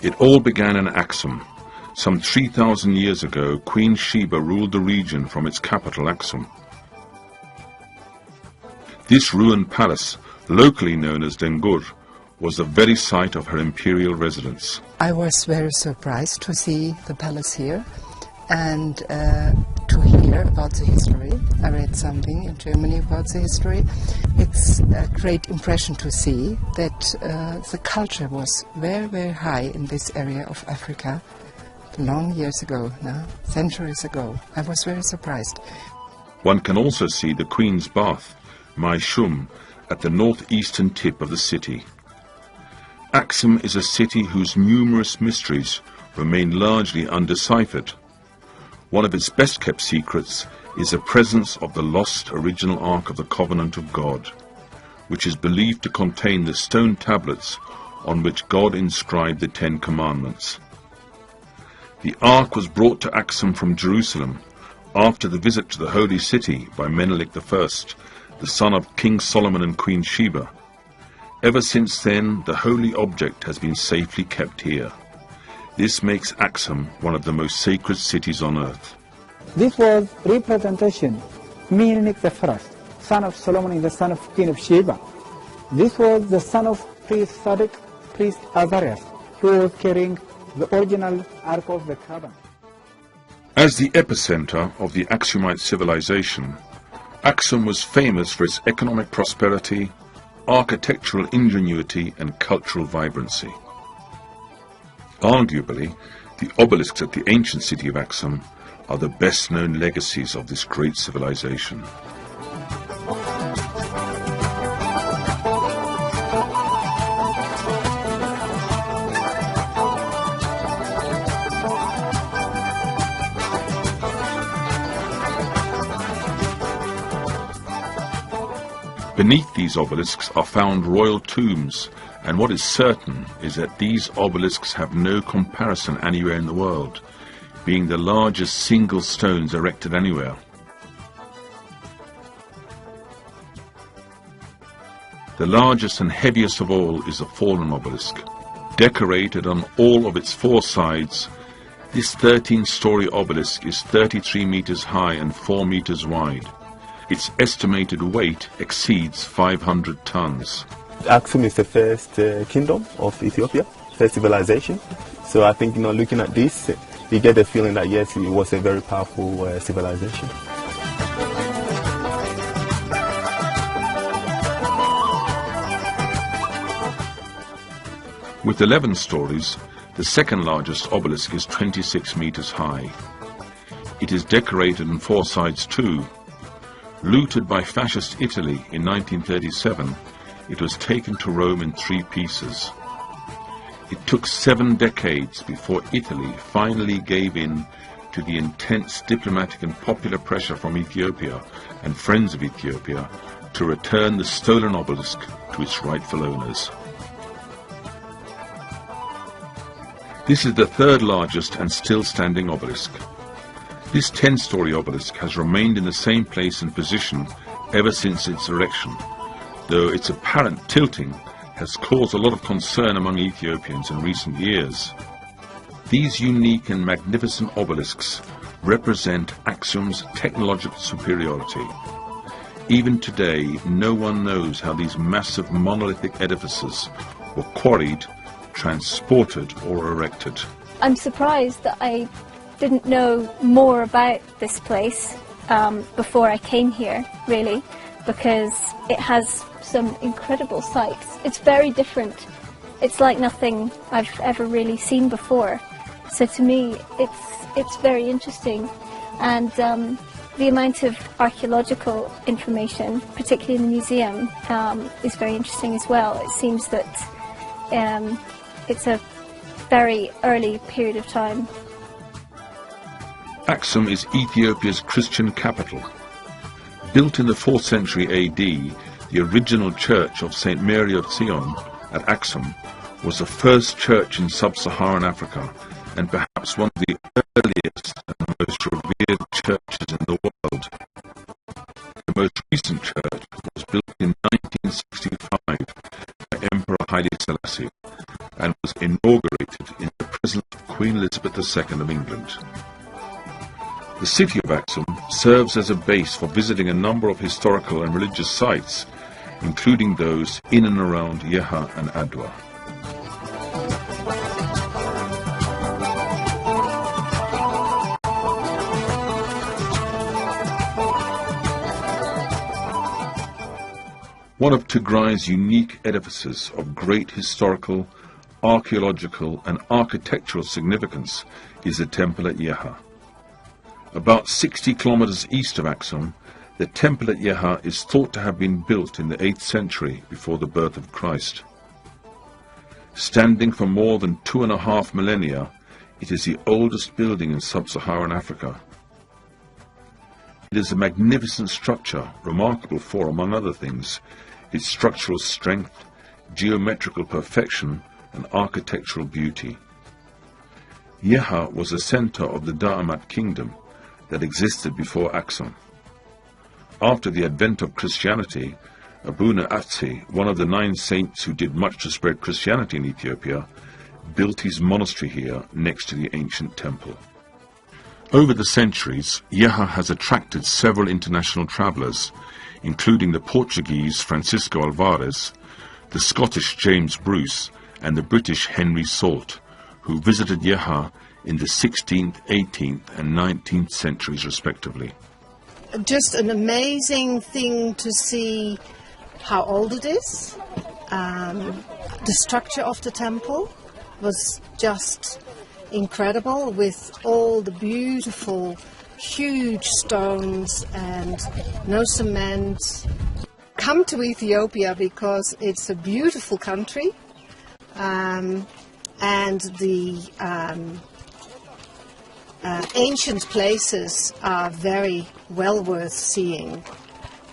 It all began in Aksum. Some 3,000 years ago, Queen Sheba ruled the region from its capital, Aksum. This ruined palace, locally known as Dengur, was the very site of her imperial residence. I was very surprised to see the palace here and to hear about the history. I read something in Germany about the history. It's a great impression to see that the culture was very, very high in this area of Africa long years ago, now, centuries ago. I was very surprised. One can also see the Queen's Bath, Mai Shum, at the northeastern tip of the city. Aksum is a city whose numerous mysteries remain largely undeciphered. One of its best-kept secrets is the presence of the lost original Ark of the Covenant of God, which is believed to contain the stone tablets on which God inscribed the Ten Commandments. The Ark was brought to Aksum from Jerusalem after the visit to the Holy City by Menelik I, the son of King Solomon and Queen Sheba. Ever since then, the holy object has been safely kept here. This makes Aksum one of the most sacred cities on earth. This was representation, Menelik I, son of Solomon and the son of Queen of Sheba. This was the son of priest Sadiq, priest Azarias, who was carrying the original Ark of the Covenant. As the epicenter of the Aksumite civilization, Aksum was famous for its economic prosperity, architectural ingenuity and cultural vibrancy. Arguably, the obelisks at the ancient city of Aksum are the best-known legacies of this great civilization. Beneath these obelisks are found royal tombs, and what is certain is that these obelisks have no comparison anywhere in the world, being the largest single stones erected anywhere. The largest and heaviest of all is the fallen obelisk. Decorated on all of its four sides, this 13-story obelisk is 33 meters high and 4 meters wide. Its estimated weight exceeds 500 tons. Aksum is the first kingdom of Ethiopia, first civilization. So I think, looking at this, you get the feeling that yes, it was a very powerful civilization. With 11 stories, the second largest obelisk is 26 meters high. It is decorated on four sides too. Looted by fascist Italy in 1937, it was taken to Rome in 3 pieces. It took 7 decades before Italy finally gave in to the intense diplomatic and popular pressure from Ethiopia and friends of Ethiopia to return the stolen obelisk to its rightful owners. This is the third largest and still standing obelisk. This 10-story obelisk has remained in the same place and position ever since its erection, though its apparent tilting has caused a lot of concern among Ethiopians in recent years. These unique and magnificent obelisks represent Aksum's technological superiority. Even today, no one knows how these massive monolithic edifices were quarried, transported or erected. I'm surprised that I didn't know more about this place before I came here, really, because it has some incredible sights. It's very different. It's like nothing I've ever really seen before. So to me, it's very interesting, and the amount of archaeological information, particularly in the museum, is very interesting as well. It seems that it's a very early period of time. Aksum is Ethiopia's Christian capital. Built in the 4th century AD, the original church of St. Mary of Zion at Aksum was the first church in sub-Saharan Africa and perhaps one of the earliest and most revered churches in the world. The most recent church was built in 1965 by Emperor Haile Selassie and was inaugurated in the presence of Queen Elizabeth II of England. The city of Aksum serves as a base for visiting a number of historical and religious sites, including those in and around Yeha and Adwa. One of Tigrai's unique edifices of great historical, archaeological and architectural significance is the temple at Yeha. About 60 kilometers east of Aksum, the temple at Yeha is thought to have been built in the 8th century before the birth of Christ. Standing for more than 2.5 millennia, it is the oldest building in sub-Saharan Africa. It is a magnificent structure, remarkable for, among other things, its structural strength, geometrical perfection and architectural beauty. Yeha was the center of the Da'amat kingdom that existed before Aksum. After the advent of Christianity, Abuna Atsi, one of the 9 saints who did much to spread Christianity in Ethiopia, built his monastery here next to the ancient temple. Over the centuries, Yeha has attracted several international travelers, including the Portuguese Francisco Alvarez, the Scottish James Bruce, and the British Henry Salt, who visited Yeha in the 16th, 18th and 19th centuries respectively. Just an amazing thing to see how old it is. The structure of the temple was just incredible, with all the beautiful huge stones and no cement. Come to Ethiopia because it's a beautiful country, and the ancient places are very well worth seeing,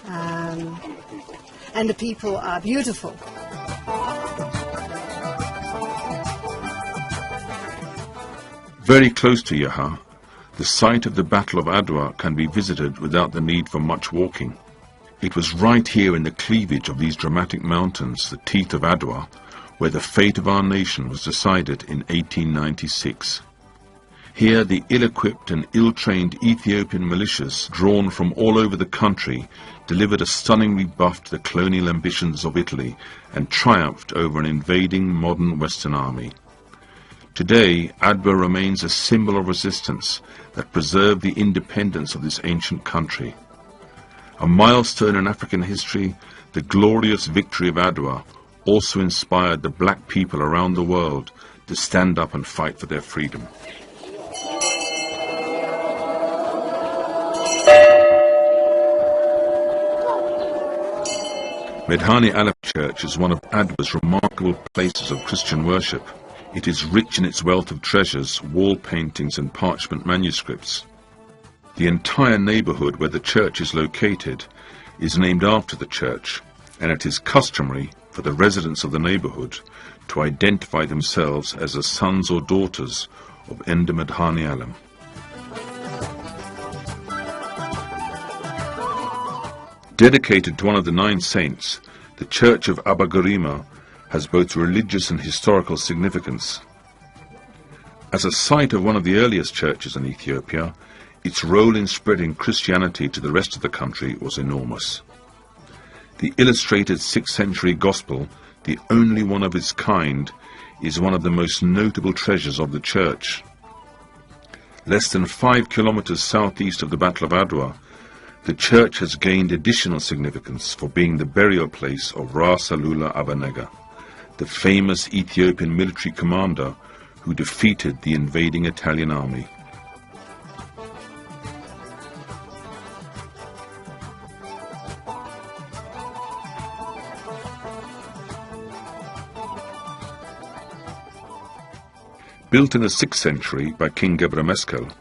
and the people are beautiful. Very close to Yeha, the site of the Battle of Adwa can be visited without the need for much walking. It was right here in the cleavage of these dramatic mountains, the teeth of Adwa, where the fate of our nation was decided in 1896. Here the ill-equipped and ill-trained Ethiopian militias, drawn from all over the country, delivered a stunning rebuff to the colonial ambitions of Italy and triumphed over an invading modern Western army. Today, Adwa remains a symbol of resistance that preserved the independence of this ancient country. A milestone in African history, the glorious victory of Adwa also inspired the black people around the world to stand up and fight for their freedom. Medhani Alam Church is one of Adwa's remarkable places of Christian worship. It is rich in its wealth of treasures, wall paintings and parchment manuscripts. The entire neighborhood where the church is located is named after the church, and it is customary for the residents of the neighborhood to identify themselves as the sons or daughters of Enda Medhani Alam. Dedicated to one of the 9 saints, the Church of Abba Garima has both religious and historical significance. As a site of one of the earliest churches in Ethiopia, its role in spreading Christianity to the rest of the country was enormous. The illustrated 6th century Gospel, the only one of its kind, is one of the most notable treasures of the church. Less than 5 kilometers southeast of the Battle of Adwa, the church has gained additional significance for being the burial place of Ras Alula Abanega, the famous Ethiopian military commander who defeated the invading Italian army. Built in the 6th century by King Gebre Meskel,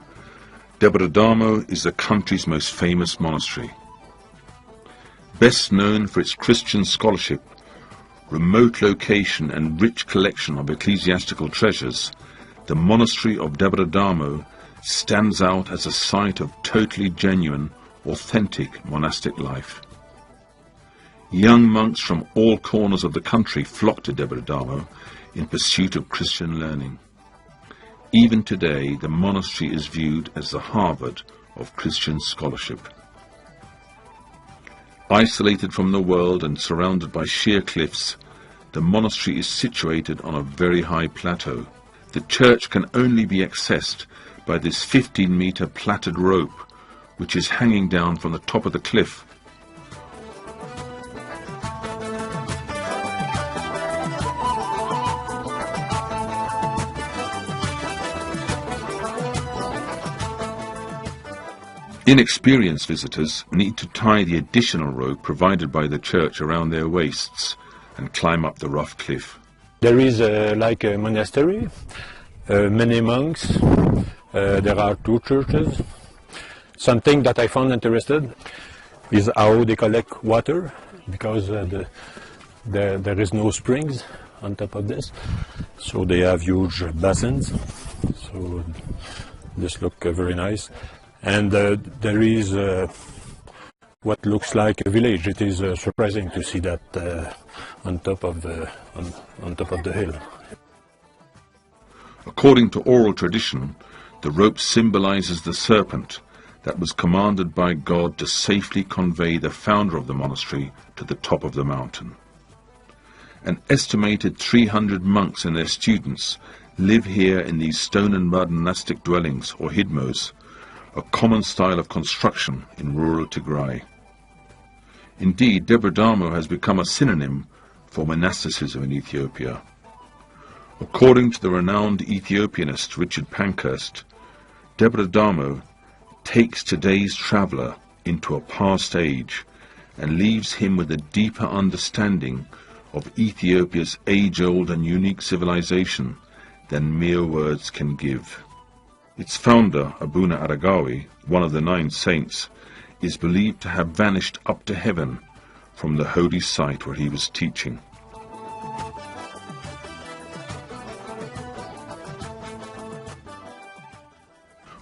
Debre Damo is the country's most famous monastery. Best known for its Christian scholarship, remote location and rich collection of ecclesiastical treasures, the monastery of Debre Damo stands out as a site of totally genuine, authentic monastic life. Young monks from all corners of the country flock to Debre Damo in pursuit of Christian learning. Even today, the monastery is viewed as the Harvard of Christian scholarship. Isolated from the world and surrounded by sheer cliffs, the monastery is situated on a very high plateau. The church can only be accessed by this 15-meter plaited rope, which is hanging down from the top of the cliff. Inexperienced visitors need to tie the additional rope provided by the church around their waists and climb up the rough cliff. There is like a monastery, many monks, there are 2 churches. Something that I found interesting is how they collect water, because there is no springs on top of this, so they have huge basins, so this looks very nice. And there is what looks like a village. It is surprising to see that on top of the hill. According to oral tradition, the rope symbolizes the serpent that was commanded by God to safely convey the founder of the monastery to the top of the mountain. An estimated 300 monks and their students live here in these stone and mud monastic dwellings, or hidmos, a common style of construction in rural Tigray. Indeed, Debradamo has become a synonym for monasticism in Ethiopia. According to the renowned Ethiopianist Richard Pankhurst, Debradamo takes today's traveller into a past age and leaves him with a deeper understanding of Ethiopia's age-old and unique civilization than mere words can give. Its founder, Abuna Aragawi, one of the 9 saints, is believed to have vanished up to heaven from the holy site where he was teaching.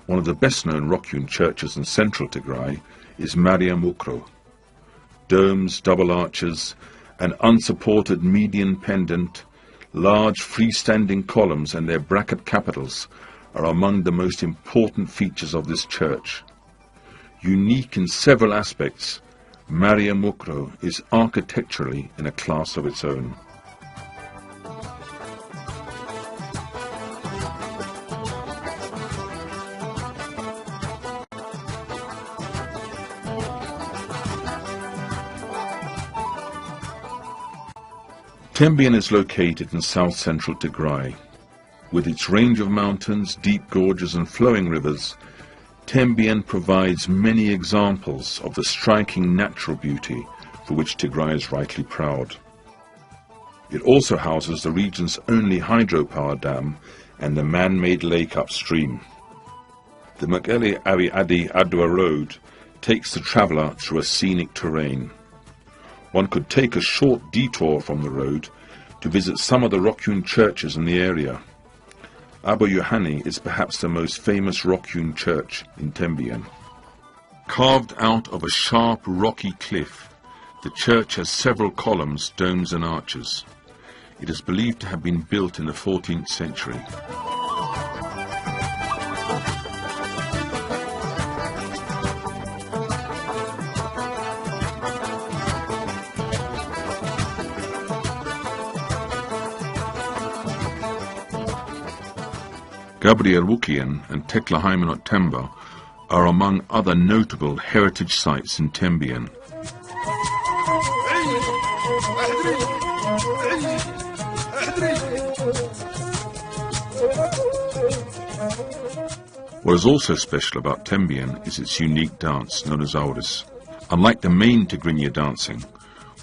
One of the best-known rock-hewn churches in central Tigray is Mariam Ukro. Domes, double arches, an unsupported median pendant, large freestanding columns and their bracket capitals are among the most important features of this church. Unique in several aspects, Mariam Ukro is architecturally in a class of its own. Tembian is located in south-central Tigray. With its range of mountains, deep gorges and flowing rivers, Tembian provides many examples of the striking natural beauty for which Tigray is rightly proud. It also houses the region's only hydropower dam and the man-made lake upstream. The Mekele Awi Adi Adwa Road takes the traveller through a scenic terrain. One could take a short detour from the road to visit some of the rock-hewn churches in the area. Abu Yohani is perhaps the most famous rock-hewn church in Tembian. Carved out of a sharp rocky cliff, the church has several columns, domes and arches. It is believed to have been built in the 14th century. Gabriel Wukian and Tekla Hymenot Temba are among other notable heritage sites in Tembian. What is also special about Tembian is its unique dance known as Auris. Unlike the main Tigrinya dancing,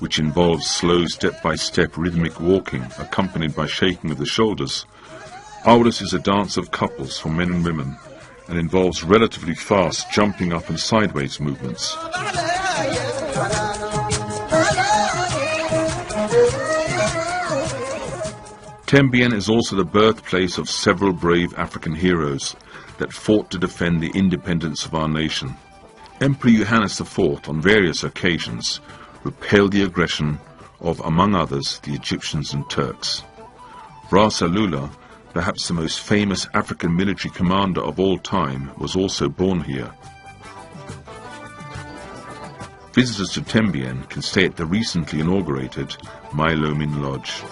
which involves slow step-by-step rhythmic walking accompanied by shaking of the shoulders, Auris is a dance of couples for men and women and involves relatively fast jumping up and sideways movements. Tembian is also the birthplace of several brave African heroes that fought to defend the independence of our nation. Emperor Johannes IV on various occasions repelled the aggression of, among others, the Egyptians and Turks. Ras Alula, perhaps the most famous African military commander of all time, was also born here. Visitors to Tembien can stay at the recently inaugurated Milo Min Lodge.